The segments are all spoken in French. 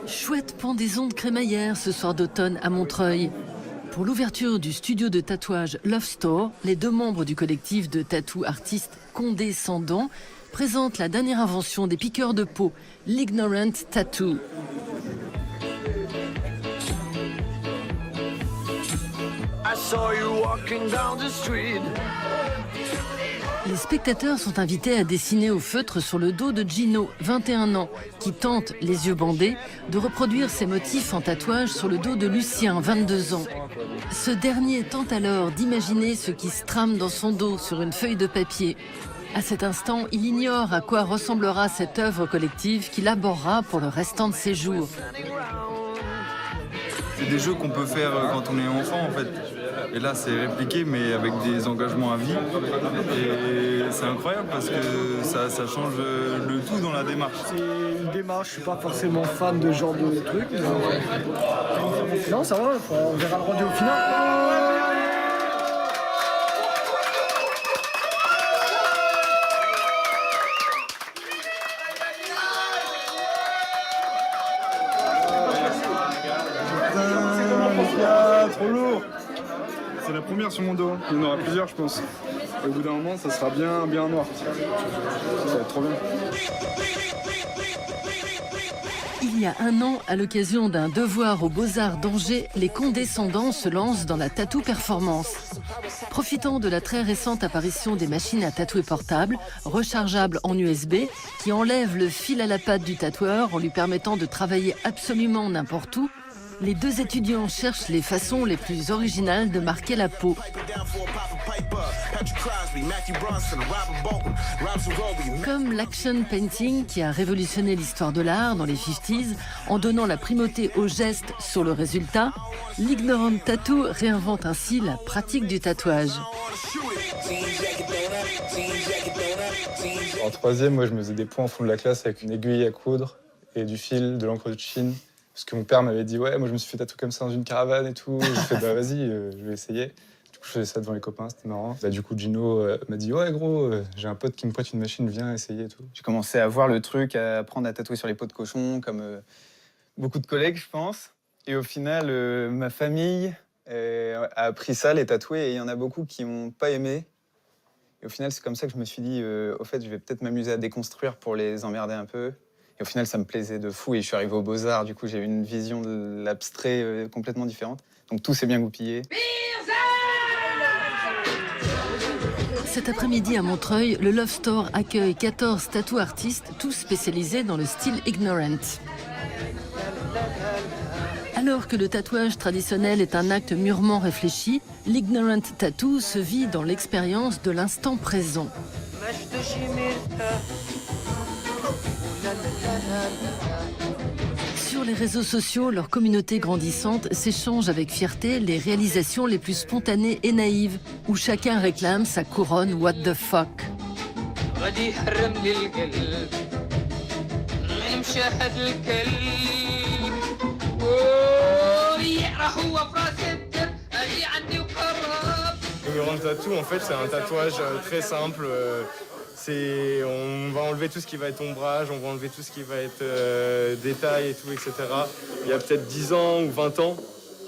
Chouette pendaison de crémaillère ce soir d'automne à Montreuil. Pour l'ouverture du studio de tatouage Love Store, les deux membres du collectif de tatou artistes Condescendants présentent la dernière invention des piqueurs de peau, l'Ignorant Tattoo. I saw you walking down the street. Les spectateurs sont invités à dessiner au feutre sur le dos de Gino, 21 ans, qui tente, les yeux bandés, de reproduire ses motifs en tatouage sur le dos de Lucien, 22 ans. Ce dernier tente alors d'imaginer ce qui se trame dans son dos sur une feuille de papier. À cet instant, il ignore à quoi ressemblera cette œuvre collective qu'il abordera pour le restant de ses jours. C'est des jeux qu'on peut faire quand on est enfant en fait. Et là c'est répliqué mais avec des engagements à vie. Et c'est incroyable parce que ça change le tout dans la démarche. C'est une démarche, je suis pas forcément fan de ce genre de truc. Non ça va, on verra le rendu au final. Trop lourd. C'est la première sur mon dos. Il y en aura plusieurs, je pense. Et au bout d'un moment, ça sera bien noir. Ça va être trop bien. Il y a un an, à l'occasion d'un devoir aux Beaux-Arts d'Angers, les Condescendants se lancent dans la tattoo performance. Profitant de la très récente apparition des machines à tatouer portables, rechargeables en USB, qui enlèvent le fil à la patte du tatoueur en lui permettant de travailler absolument n'importe où, les deux étudiants cherchent les façons les plus originales de marquer la peau. Comme l'action painting qui a révolutionné l'histoire de l'art dans les 50s en donnant la primauté au geste sur le résultat, l'Ignorant Tattoo réinvente ainsi la pratique du tatouage. En troisième, moi je me faisais des points au fond de la classe avec une aiguille à coudre et du fil, de l'encre de Chine. Parce que mon père m'avait dit, ouais, moi je me suis fait tatouer comme ça dans une caravane et tout. J'ai fait, bah vas-y, je vais essayer. Du coup, je faisais ça devant les copains, c'était marrant. Bah, du coup, Gino m'a dit, ouais, gros, j'ai un pote qui me prête une machine, viens essayer et tout. J'ai commencé à voir le truc, à apprendre à tatouer sur les peaux de cochon, comme beaucoup de collègues, je pense. Et au final, ma famille a appris ça, les tatouer, et il y en a beaucoup qui n'ont pas aimé. Et au final, c'est comme ça que je me suis dit, au fait, je vais peut-être m'amuser à déconstruire pour les emmerder un peu. Et au final, ça me plaisait de fou et je suis arrivé aux Beaux-Arts. Du coup, j'ai eu une vision de l'abstrait complètement différente. Donc tout s'est bien goupillé. Cet après-midi à Montreuil, le Love Store accueille 14 tattoo artistes, tous spécialisés dans le style Ignorant. Alors que le tatouage traditionnel est un acte mûrement réfléchi, l'Ignorant Tattoo se vit dans l'expérience de l'instant présent. Sur les réseaux sociaux, leur communauté grandissante s'échange avec fierté les réalisations les plus spontanées et naïves, où chacun réclame sa couronne What the fuck. Ignorant Tattoo, en fait, c'est un tatouage très simple. On va enlever tout ce qui va être ombrage, on va enlever tout ce qui va être détail et tout, etc. Il y a peut-être 10 ans ou 20 ans,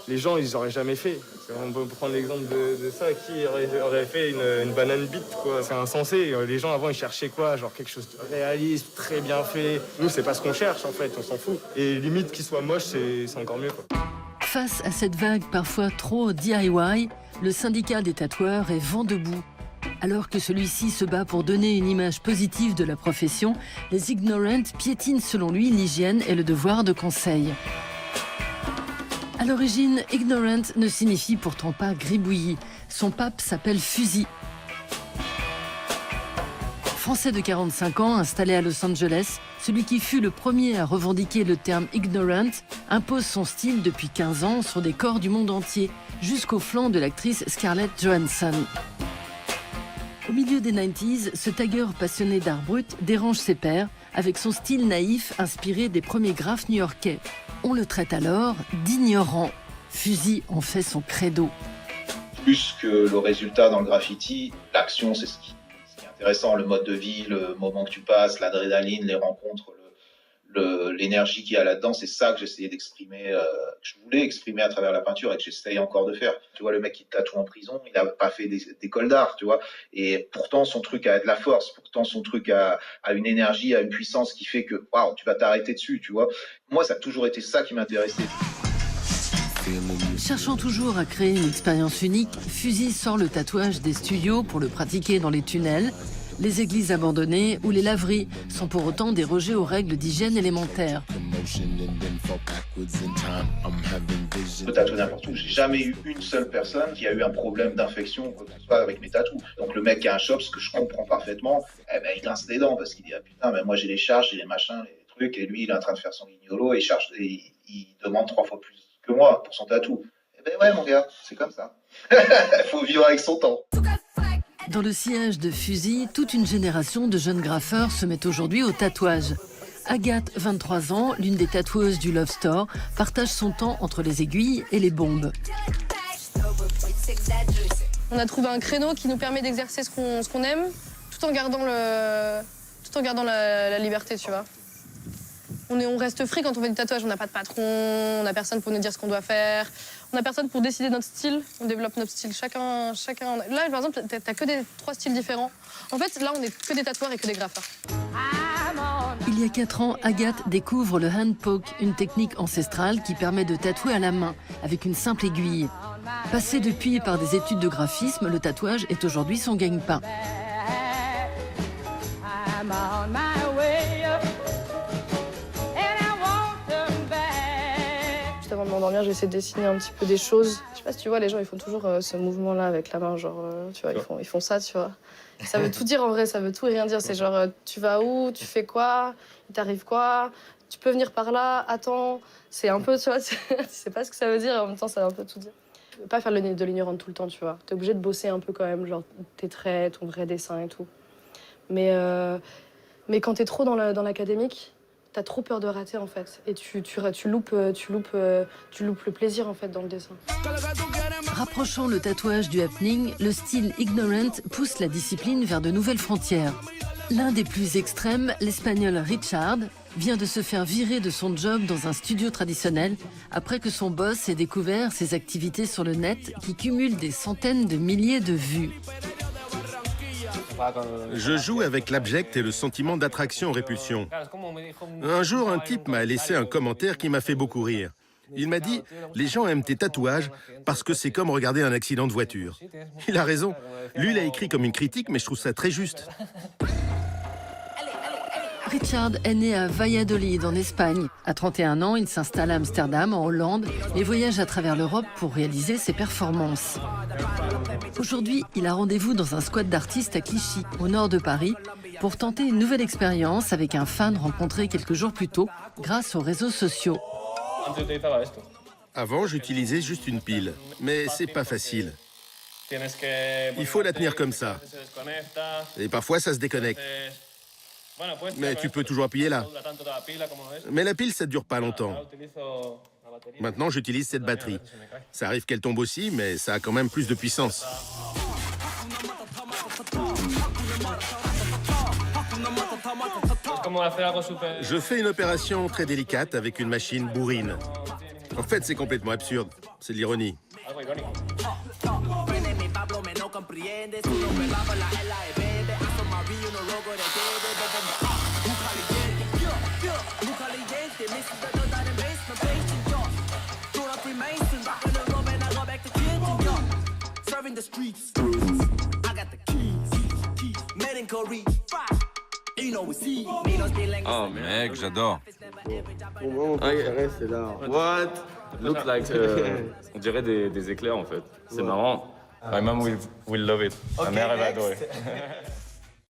les gens, ils n'auraient jamais fait. On peut prendre l'exemple de ça, qui aurait fait une banane beat, quoi. C'est insensé. Les gens, avant, ils cherchaient quoi? Genre quelque chose de réaliste, très bien fait. Nous, c'est pas ce qu'on cherche, en fait, on s'en fout. Et limite, qu'il soit moche, c'est encore mieux, quoi. Face à cette vague parfois trop DIY, le syndicat des tatoueurs est vent debout. Alors que celui-ci se bat pour donner une image positive de la profession, les Ignorant piétinent selon lui l'hygiène et le devoir de conseil. À l'origine, Ignorant ne signifie pourtant pas gribouillis. Son pape s'appelle Fusil. Français de 45 ans, installé à Los Angeles, celui qui fut le premier à revendiquer le terme ignorant impose son style depuis 15 ans sur des corps du monde entier, jusqu'au flanc de l'actrice Scarlett Johansson. Au milieu des 90s, ce tagueur passionné d'art brut dérange ses pairs avec son style naïf inspiré des premiers graphes new-yorkais. On le traite alors d'ignorant. Fusil en fait son credo. Plus que le résultat dans le graffiti, l'action, c'est ce qui est intéressant, le mode de vie, le moment que tu passes, l'adrénaline, les rencontres, l'énergie qu'il y a là-dedans, c'est ça que j'essayais d'exprimer, que je voulais exprimer à travers la peinture et que j'essaye encore de faire. Tu vois, le mec qui tatoue en prison, il n'a pas fait d'école d'art, tu vois. Et pourtant, son truc a de la force, pourtant, son truc a une énergie, a une puissance qui fait que, waouh, tu vas t'arrêter dessus, tu vois. Moi, ça a toujours été ça qui m'intéressait. Cherchant toujours à créer une expérience unique, Fusy sort le tatouage des studios pour le pratiquer dans les tunnels, les églises abandonnées ou les laveries, sans pour autant déroger aux règles d'hygiène élémentaires. Je peux tatouer n'importe où. J'ai jamais eu une seule personne qui a eu un problème d'infection ou quoi que ce soit avec mes tatous. Donc le mec qui a un shop, ce que je comprends parfaitement, il grince des dents parce qu'il dit ah putain, mais moi j'ai les charges, j'ai les machins, les trucs, et lui il est en train de faire son guignolo et il demande 3 fois plus que moi pour son tatou. Eh ben ouais mon gars, c'est comme ça. Faut vivre avec son temps. Dans le sillage de Fusy, toute une génération de jeunes graffeurs se met aujourd'hui au tatouage. Agathe, 23 ans, l'une des tatoueuses du Love Store, partage son temps entre les aiguilles et les bombes. On a trouvé un créneau qui nous permet d'exercer ce qu'on aime, tout en gardant la liberté, tu vois. On reste free quand on fait du tatouage, on n'a pas de patron, on n'a personne pour nous dire ce qu'on doit faire, on n'a personne pour décider notre style, on développe notre style, chacun. Là, par exemple, t'as que 3 styles différents. En fait, là, on est que des tatoueurs et que des graffeurs. Il y a 4 ans, Agathe découvre le hand poke, une technique ancestrale qui permet de tatouer à la main, avec une simple aiguille. Passé depuis par des études de graphisme, le tatouage est aujourd'hui son gagne-pain. Juste avant de m'endormir, j'essaie de dessiner un petit peu des choses. Je sais pas si tu vois, les gens, ils font toujours ce mouvement-là avec la main, genre, tu vois, ils font ça, tu vois. Ça veut tout dire en vrai, ça veut tout et rien dire. C'est genre, tu vas où, tu fais quoi, il t'arrive quoi, tu peux venir par là, attends. C'est un peu, tu vois, tu sais pas ce que ça veut dire et en même temps, ça veut un peu tout dire. Tu peux pas faire de l'ignorante tout le temps, tu vois. T'es obligé de bosser un peu quand même, genre tes traits, ton vrai dessin et tout. Mais quand t'es trop dans l'académique, t'as trop peur de rater en fait. Et tu loupes le plaisir en fait dans le dessin. Rapprochant le tatouage du happening, le style ignorant pousse la discipline vers de nouvelles frontières. L'un des plus extrêmes, l'Espagnol Richard, vient de se faire virer de son job dans un studio traditionnel après que son boss ait découvert ses activités sur le net qui cumulent des centaines de milliers de vues. Je joue avec l'abject et le sentiment d'attraction-répulsion. Un jour, un type m'a laissé un commentaire qui m'a fait beaucoup rire. Il m'a dit « Les gens aiment tes tatouages parce que c'est comme regarder un accident de voiture. » Il a raison. Lui, il a écrit comme une critique, mais je trouve ça très juste. Richard est né à Valladolid, en Espagne. À 31 ans, il s'installe à Amsterdam, en Hollande, et voyage à travers l'Europe pour réaliser ses performances. Aujourd'hui, il a rendez-vous dans un squat d'artistes à Clichy, au nord de Paris, pour tenter une nouvelle expérience avec un fan rencontré quelques jours plus tôt grâce aux réseaux sociaux. Avant, j'utilisais juste une pile, mais c'est pas facile. Il faut la tenir comme ça. Et parfois, ça se déconnecte. Mais tu peux toujours appuyer là. Mais la pile, ça ne dure pas longtemps. Maintenant, j'utilise cette batterie. Ça arrive qu'elle tombe aussi, mais ça a quand même plus de puissance. Je fais une opération très délicate avec une machine bourrine. En fait, c'est complètement absurde. C'est de l'ironie. Oh mec, j'adore. Mon préféré, c'est là. What? Look like, on dirait des éclairs en fait. C'est marrant. My mom will love it. Ma mère, elle va adorer.